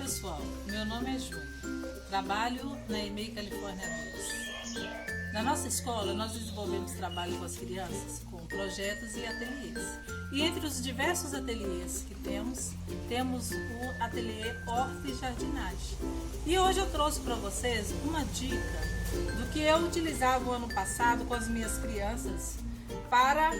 pessoal, meu nome é Júlia, trabalho na EMEI Califórnia 2. Na nossa escola, nós desenvolvemos trabalho com as crianças, com projetos e ateliês. E entre os diversos ateliês que temos o ateliê Horta e Jardinagem. E hoje eu trouxe para vocês uma dica do que eu utilizava o ano passado com as minhas crianças para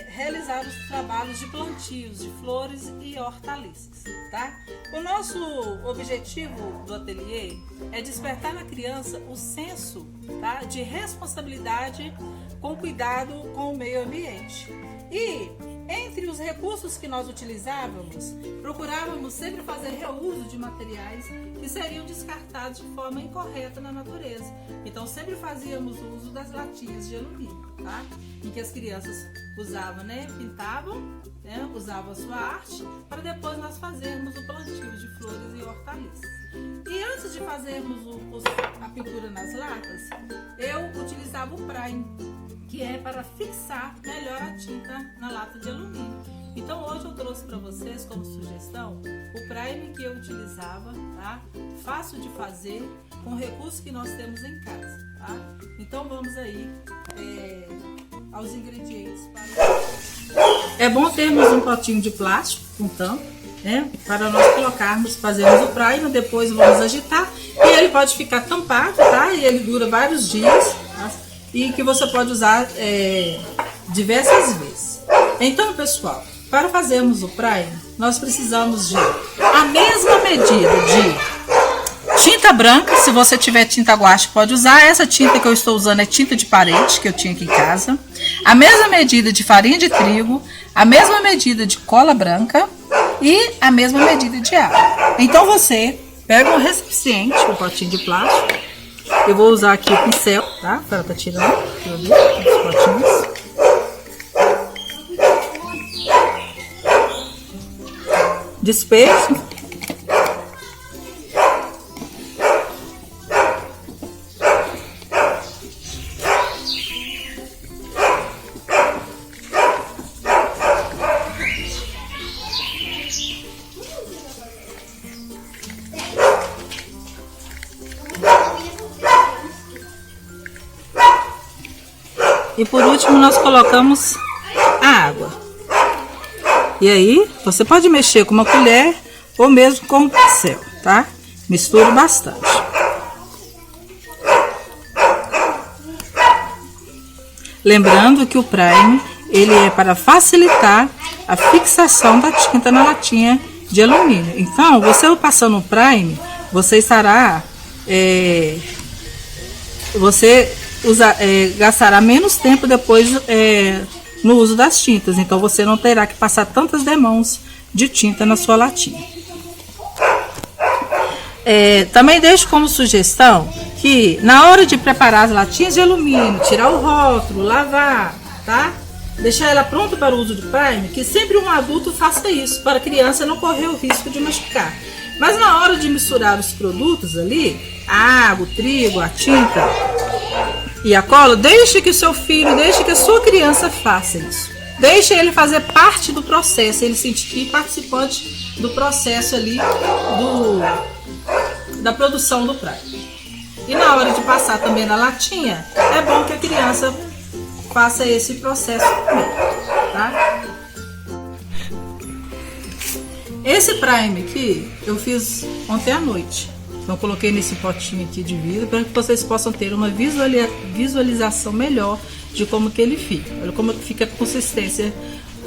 realizar os trabalhos de plantios de flores e hortaliças, tá? O nosso objetivo do ateliê é despertar na criança o senso, tá, de responsabilidade com cuidado com o meio ambiente. E entre os recursos que nós utilizávamos, procurávamos sempre fazer reuso de materiais que seriam descartados de forma incorreta na natureza. Então sempre fazíamos uso das latinhas de alumínio, tá? Em que as crianças usavam, pintavam, usavam a sua arte, para depois nós fazermos o plantio de flores e hortaliças. E antes de fazermos a pintura nas latas, eu utilizava o prime, que é para fixar melhor a tinta na lata de alumínio. Então hoje eu trouxe para vocês como sugestão o prime que eu utilizava, tá? Fácil de fazer, com recursos que nós temos em casa, tá? Então vamos aí aos ingredientes. É bom termos um potinho de plástico com tampa, para nós fazermos o prime, depois vamos agitar e ele pode ficar tampado, tá? E ele dura vários dias, tá? E que você pode usar diversas vezes. Então, pessoal, para fazermos o prime, nós precisamos de a mesma medida de tinta branca. Se você tiver tinta guache, pode usar. Essa tinta que eu estou usando é tinta de parede, que eu tinha aqui em casa. A mesma medida de farinha de trigo, a mesma medida de cola branca e a mesma medida de água. Então você pega um recipiente, um potinho de plástico. Eu vou usar aqui o pincel, tá? Para estar tirando os potinhos. Despejo. E por último nós colocamos a água. E aí você pode mexer com uma colher ou mesmo com um pincel, tá? Misture bastante. Lembrando que o prime, ele é para facilitar a fixação da tinta na latinha de alumínio. Então, você passando o prime, você estará... gastará menos tempo depois no uso das tintas, então você não terá que passar tantas demãos de tinta na sua latinha. Também deixo como sugestão que na hora de preparar as latinhas de alumínio, tirar o rótulo, lavar, tá? Deixar ela pronta para o uso do prime, que sempre um adulto faça isso, para a criança não correr o risco de machucar. Mas na hora de misturar os produtos ali, a água, o trigo, a tinta e a cola, deixe que o seu filho, deixe que a sua criança faça isso. Deixe ele fazer parte do processo, ele se sentir participante do processo ali da produção do prime. E na hora de passar também na latinha, é bom que a criança faça esse processo também, tá? Esse prime aqui eu fiz ontem à noite. Então eu coloquei nesse potinho aqui de vidro para que vocês possam ter uma visualização melhor de como que ele fica. Olha como que fica a consistência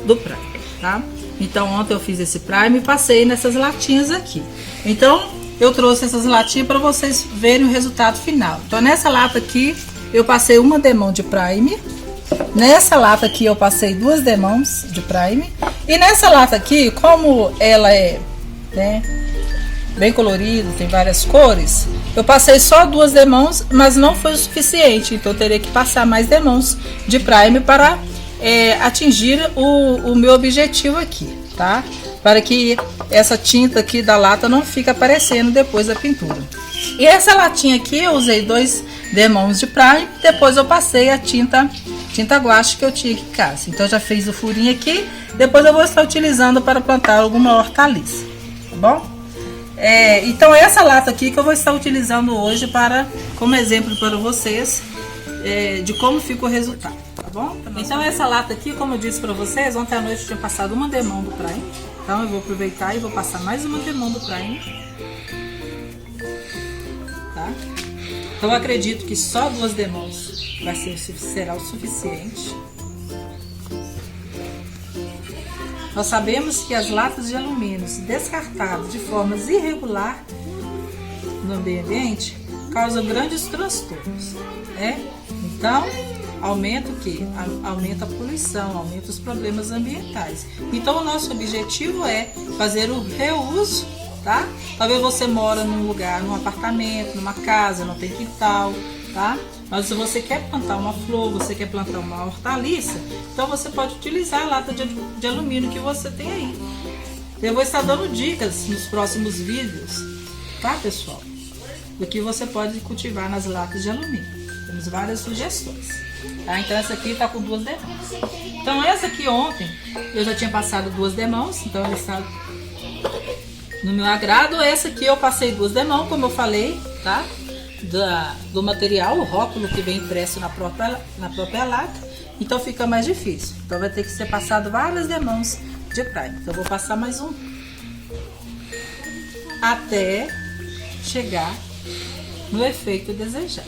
do prime, tá? Então ontem eu fiz esse prime e passei nessas latinhas aqui. Então eu trouxe essas latinhas para vocês verem o resultado final. Então nessa lata aqui eu passei uma demão de prime. Nessa lata aqui eu passei 2 demãos de prime. E nessa lata aqui, como ela é bem colorida, tem várias cores, eu passei só 2 demãos, mas não foi o suficiente. Então eu teria que passar mais demãos de prime para atingir o meu objetivo aqui, tá? Para que essa tinta aqui da lata não fique aparecendo depois da pintura. E essa latinha aqui eu usei 2 demãos de prime, depois eu passei a tinta guache que eu tinha aqui em casa. Então eu já fiz o furinho aqui, depois eu vou estar utilizando para plantar alguma hortaliça, tá bom? Então essa lata aqui que eu vou estar utilizando hoje como exemplo para vocês de como fica o resultado, tá bom? Então essa lata aqui, como eu disse para vocês, ontem à noite eu tinha passado uma demão do Prime, então eu vou aproveitar e vou passar mais uma demão do Prime, tá? Então eu acredito que só 2 demãos será o suficiente. Nós sabemos que as latas de alumínio descartadas de formas irregular no meio ambiente causam grandes transtornos, né? Então, aumenta o quê? Aumenta a poluição, aumenta os problemas ambientais. Então, o nosso objetivo é fazer o reuso, tá? Talvez você mora num lugar, num apartamento, numa casa, não tem quintal, tá? Mas se você quer plantar uma flor, você quer plantar uma hortaliça, então você pode utilizar a lata de alumínio que você tem aí. Eu vou estar dando dicas nos próximos vídeos, tá, pessoal? Do que você pode cultivar nas latas de alumínio. Temos várias sugestões, tá? Então essa aqui está com 2 demãos. Então essa aqui ontem eu já tinha passado 2 demãos, então ela está no meu agrado. Essa aqui eu passei 2 demãos, como eu falei, tá? Do material, o rótulo que vem impresso na própria lata, então fica mais difícil. Então vai ter que ser passado várias demãos de Prime. Então eu vou passar mais um até chegar no efeito desejado.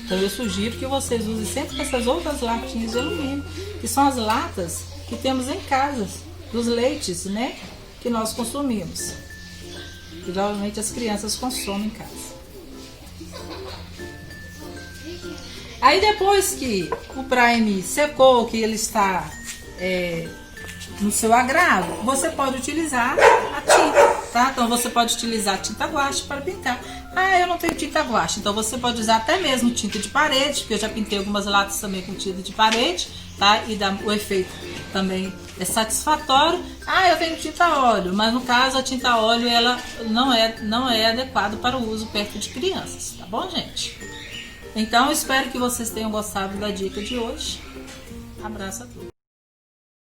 Então eu sugiro que vocês usem sempre essas outras latinhas de alumínio, que são as latas que temos em casa, dos leites, né, que nós consumimos, que geralmente as crianças consomem em casa. Aí depois que o Prime secou, que ele está no seu agrado, você pode utilizar a tinta, tá? Então você pode utilizar tinta guache para pintar. Ah, eu não tenho tinta guache, então você pode usar até mesmo tinta de parede, porque eu já pintei algumas latas também com tinta de parede, tá? E o efeito também é satisfatório. Ah, eu tenho tinta óleo, mas no caso a tinta óleo ela não é adequada para o uso perto de crianças, tá bom, gente? Então, espero que vocês tenham gostado da dica de hoje. Abraço a todos.